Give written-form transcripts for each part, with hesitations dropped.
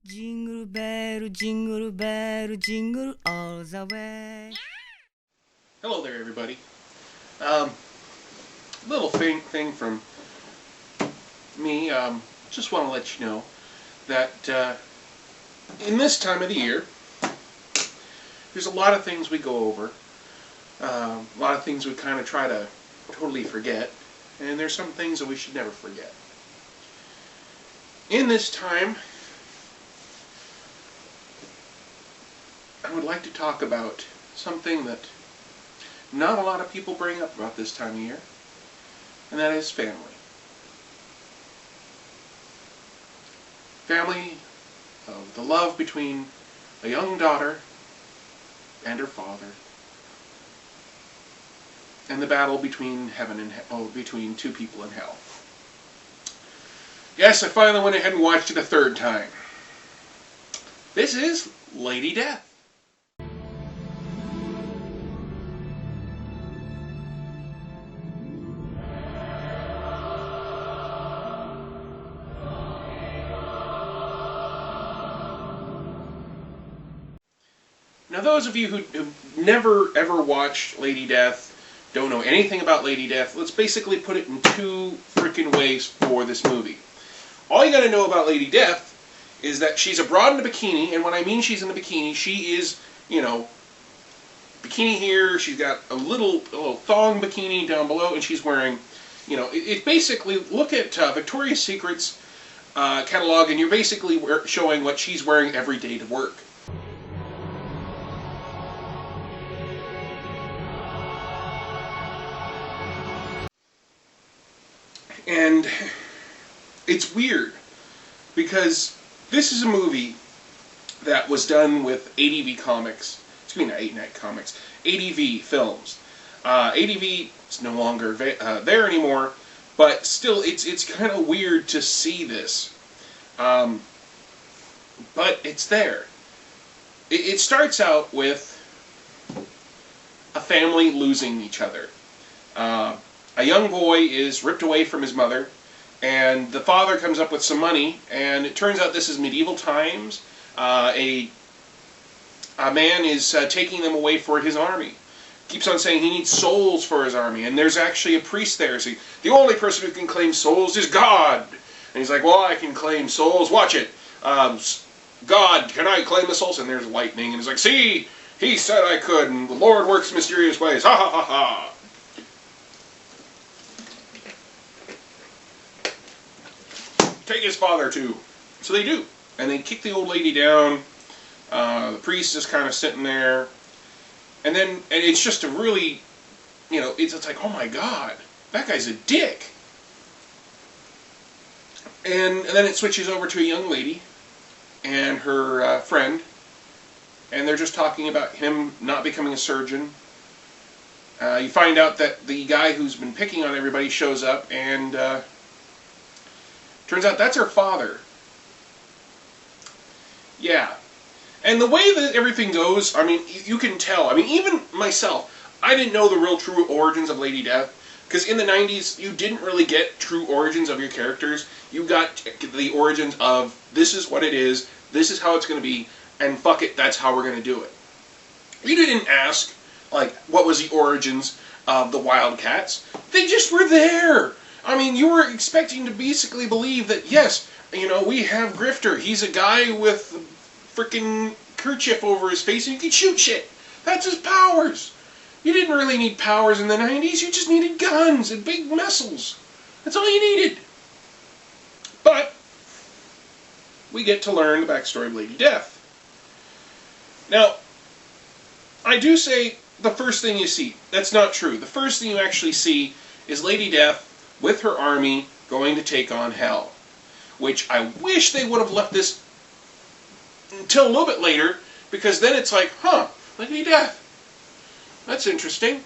Jingle bell, jingle bell, jingle all the way. Hello there, everybody. Um, Little thing from me. Just want to let you know that in this time of the year, there's a lot of things we go over. A lot of things we kind of try to totally forget, and there's some things that we should never forget. In this time, I would like to talk about something that not a lot of people bring up about this time of year, and that is family. Family, the love between a young daughter and her father, and the battle between heaven and between two people in hell. Yes, I finally went ahead and watched it a third time. This is Lady Death. Now, those of you who've never ever watched Lady Death, don't know anything about Lady Death, let's basically put it in two freaking ways for this movie. All you gotta know about Lady Death is that she's a broad in a bikini, and when I mean she's in a bikini, she is, bikini here, she's got a little thong bikini down below, and she's wearing, it basically, look at Victoria's Secret's catalog, and you're basically showing what she's wearing every day to work. And it's weird because this is a movie that was done with ADV Comics, not 8-Night Comics, ADV Films. ADV is no longer there anymore, but still it's kind of weird to see this. But it's there. It starts out with a family losing each other. A young boy is ripped away from his mother, and the father comes up with some money, and it turns out this is medieval times. A man is taking them away for his army. Keeps on saying he needs souls for his army, and there's actually a priest there. So the only person who can claim souls is God. And he's like, well, I can claim souls. Watch it. God, can I claim the souls? And there's lightning, and he's like, see, he said I could, and the Lord works mysterious ways. Ha ha ha ha. Take his father too. So they do. And they kick the old lady down. The priest is kind of sitting there. And it's just a really, it's like, oh my God, that guy's a dick. And then it switches over to a young lady and her friend. And they're just talking about him not becoming a surgeon. You find out that the guy who's been picking on everybody shows up, and turns out that's her father. Yeah. And the way that everything goes, I mean, you can tell. I mean, even myself, I didn't know the real true origins of Lady Death. Because in the 90s, you didn't really get true origins of your characters. You got the origins of, this is what it is, this is how it's going to be, and fuck it, that's how we're going to do it. You didn't ask, like, what was the origins of the Wildcats. They just were there. I mean, you were expecting to basically believe that, yes, we have Grifter. He's a guy with a freaking kerchief over his face and he can shoot shit. That's his powers. You didn't really need powers in the 90s. You just needed guns and big missiles. That's all you needed. But we get to learn the backstory of Lady Death. Now, I do say the first thing you see. That's not true. The first thing you actually see is Lady Death with her army going to take on hell. Which I wish they would have left this until a little bit later, because then it's like, Lady Death. That's interesting.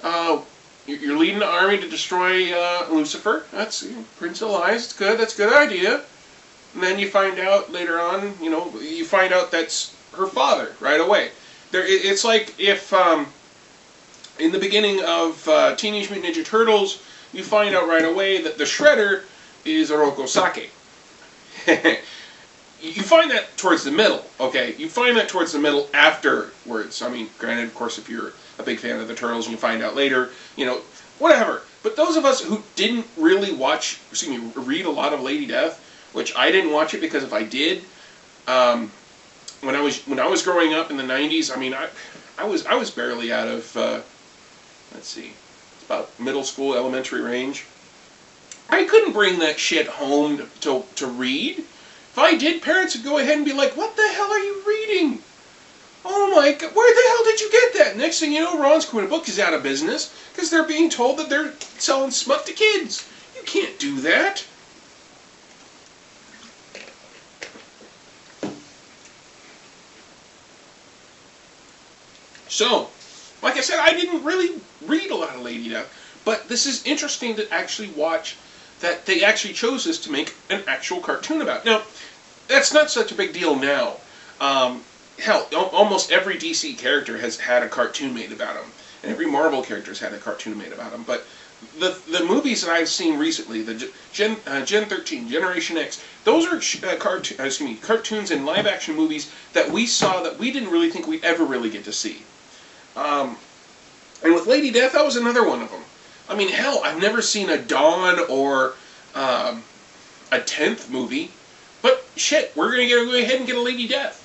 You're leading the army to destroy Lucifer. That's Prince of Lies. It's good. That's a good idea. And then you find out later on, you find out that's her father right away. It's like if in the beginning of Teenage Mutant Ninja Turtles, you find out right away that the Shredder is Oroku Sake. you find that towards the middle, okay? You find that towards the middle afterwards. I mean, granted, of course, if you're a big fan of the Turtles and you find out later, whatever. But those of us who didn't really read a lot of Lady Death, which I didn't watch it because if I did, when I was growing up in the 90s, I mean, I was barely out of, let's see, it's about middle school, elementary range. I couldn't bring that shit home to read. If I did, parents would go ahead and be like, what the hell are you reading? Oh my God, where the hell did you get that? Next thing you know, Ron's Quinn Book is out of business because they're being told that they're selling smut to kids. You can't do that. So, like I said, I didn't really read a lot of Lady Death, but this is interesting to actually watch that they actually chose this to make an actual cartoon about. Now, that's not such a big deal now. Hell, almost every DC character has had a cartoon made about them, and every Marvel character has had a cartoon made about them. But the movies that I've seen recently, the Gen 13, Generation X, those are cartoons and live-action movies that we saw that we didn't really think we'd ever really get to see. And with Lady Death, that was another one of them. I mean, hell, I've never seen a Dawn or a 10th movie, but shit, we're going to go ahead and get a Lady Death.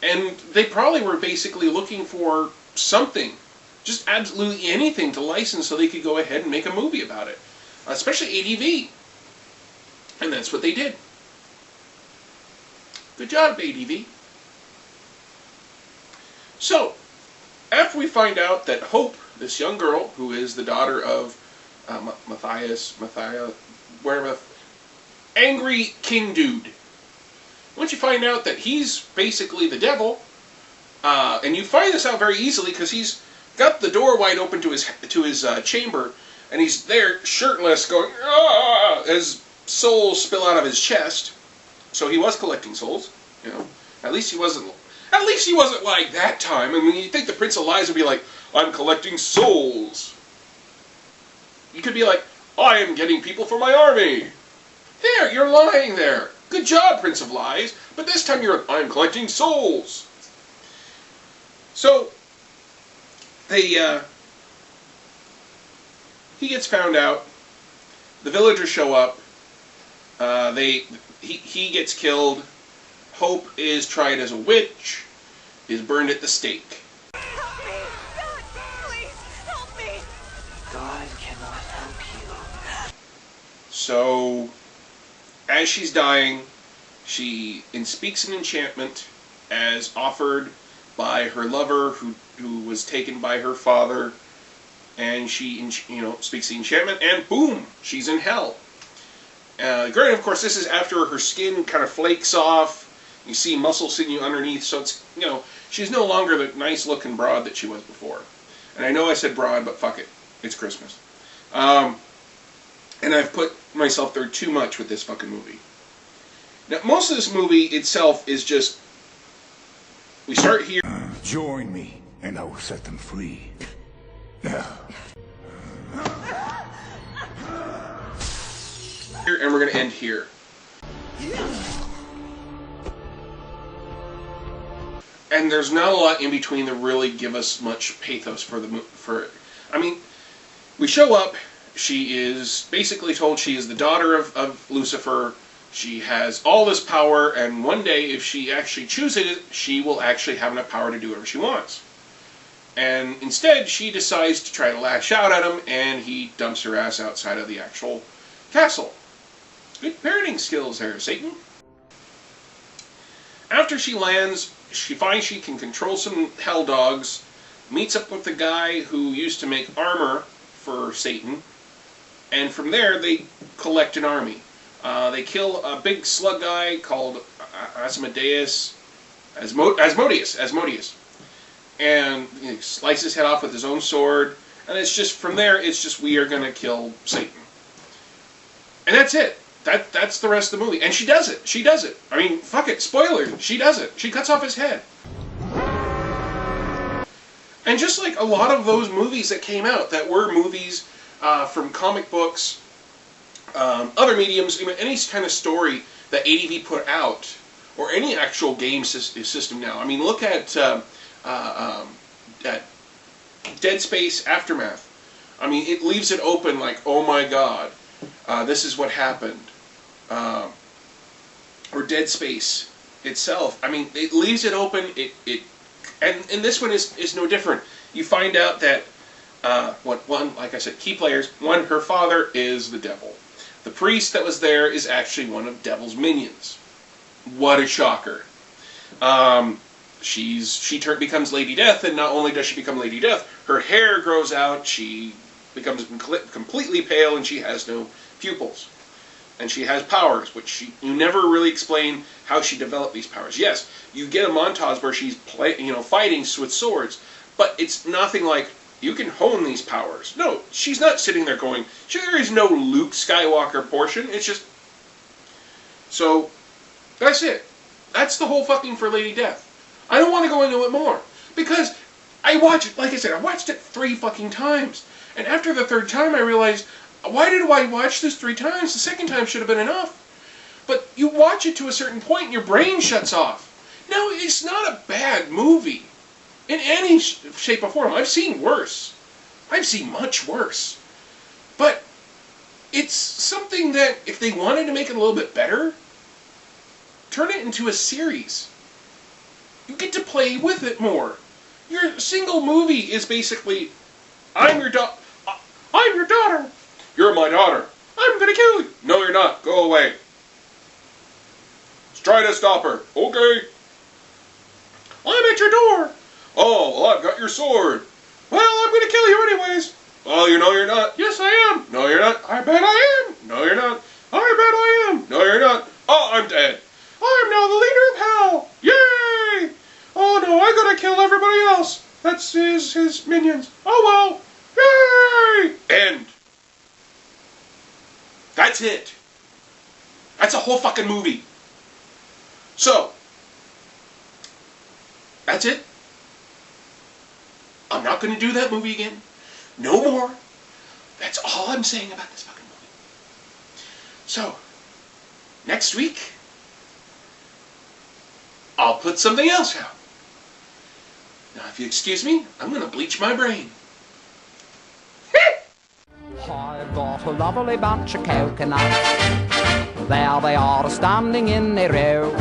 And they probably were basically looking for something, just absolutely anything to license so they could go ahead and make a movie about it, especially ADV. And that's what they did. Good job, ADV. So, after we find out that Hope, this young girl, who is the daughter of Matthias, wherever, angry king dude. Once you find out that he's basically the devil, and you find this out very easily because he's got the door wide open to his chamber, and he's there shirtless, going "Ah!" as souls spill out of his chest. So he was collecting souls, At least he wasn't like that time. I mean, you think the Prince of Lies would be like, I'm collecting souls. You could be like, I am getting people for my army. There, you're lying there. Good job, Prince of Lies. But this time you're, I'm collecting souls. So, he gets found out. The villagers show up. He gets killed. Hope is tried as a witch. Is burned at the stake. Help me! God, please, help me! God cannot help you. So, as she's dying, she speaks an enchantment as offered by her lover, who was taken by her father, and she, speaks the enchantment, and boom, she's in hell. Granted, of course, this is after her skin kind of flakes off. You see muscle sinew underneath, so it's, she's no longer the nice-looking broad that she was before. And I know I said broad, but fuck it. It's Christmas. And I've put myself through too much with this fucking movie. Now, most of this movie itself is just... We start here... Join me, and I will set them free. Here, and we're going to end here. And there's not a lot in between to really give us much pathos I mean, we show up, she is basically told she is the daughter of Lucifer, she has all this power, and one day, if she actually chooses it, she will actually have enough power to do whatever she wants. And instead, she decides to try to lash out at him, and he dumps her ass outside of the actual castle. Good parenting skills there, Satan. After she lands, she finds she can control some hell dogs, meets up with the guy who used to make armor for Satan, and from there they collect an army. They kill a big slug guy called Asmodeus, and he slices his head off with his own sword, and it's just, from there, it's just, we are going to kill Satan. And that's it. That's the rest of the movie. And she does it. She does it. I mean, fuck it. Spoiler. She does it. She cuts off his head. And just like a lot of those movies that came out, that were movies from comic books, other mediums, any kind of story that ADV put out, or any actual game system now. I mean, look at Dead Space Aftermath. I mean, it leaves it open like, oh my god, this is what happened. Or Dead Space itself. I mean, it leaves it open. And this one is no different. You find out that like I said, key players. One, her father is the devil. The priest that was there is actually one of Devil's minions. What a shocker. She becomes Lady Death, and not only does she become Lady Death, her hair grows out, she becomes completely pale, and she has no pupils. And she has powers, which you never really explain how she developed these powers. Yes, you get a montage where she's fighting with swords, but it's nothing like, you can hone these powers. No, she's not sitting there going, there is no Luke Skywalker portion, it's just... So, that's it. That's the whole fucking for Lady Death. I don't want to go into it more, because I watched it, like I said, I watched it 3 fucking times. And after the 3rd time I realized, why did I watch this 3 times? The 2nd time should have been enough. But you watch it to a certain point and your brain shuts off. Now, it's not a bad movie. In any shape or form. I've seen worse. I've seen much worse. But it's something that, if they wanted to make it a little bit better, turn it into a series. You get to play with it more. Your single movie is basically, I'm your daughter. You're my daughter. I'm gonna kill you. No, you're not. Go away. Let's try to stop her. Okay. I'm at your door. Oh, well, I've got your sword. Well, I'm going to kill you anyways. Well, you know you're not. Yes, I am. No, you're not. I bet I am. No, you're not. I bet I am. No, you're not. Oh, I'm dead. I'm now the leader of hell. Yay! Oh, no, I got to kill everybody else. That's his minions. Oh, well. Yay! End. That's it. That's a whole fucking movie. So, that's it. I'm not going to do that movie again. No more. That's all I'm saying about this fucking movie. So, next week, I'll put something else out. Now, if you excuse me, I'm going to bleach my brain. I've got a lovely bunch of coconuts. There they are standing in a row.